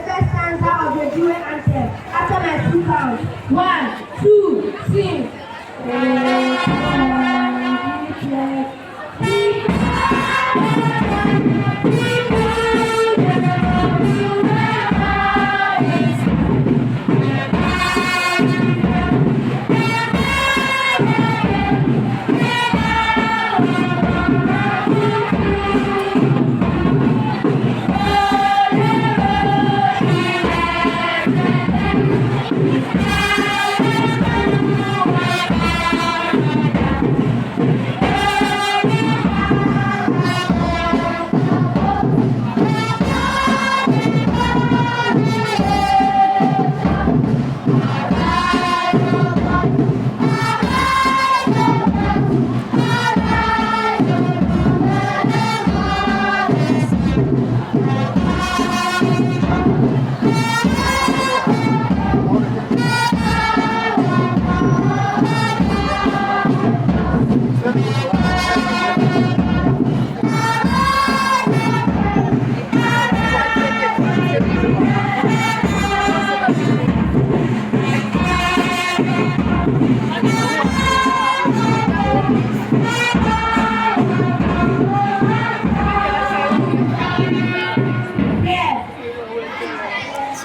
first stanza of the duet anthem. After my 2 counts. 1, 2, sing.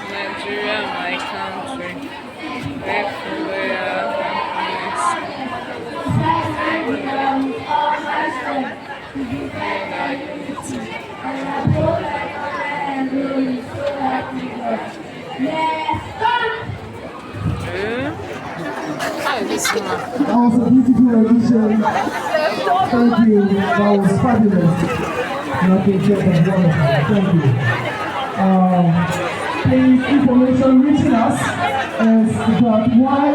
Nigeria, my country, everywhere How is this one? That was a beautiful edition. Thank you. That was fabulous. Nothing short of wonderful. Thank you. The information reaching us is that why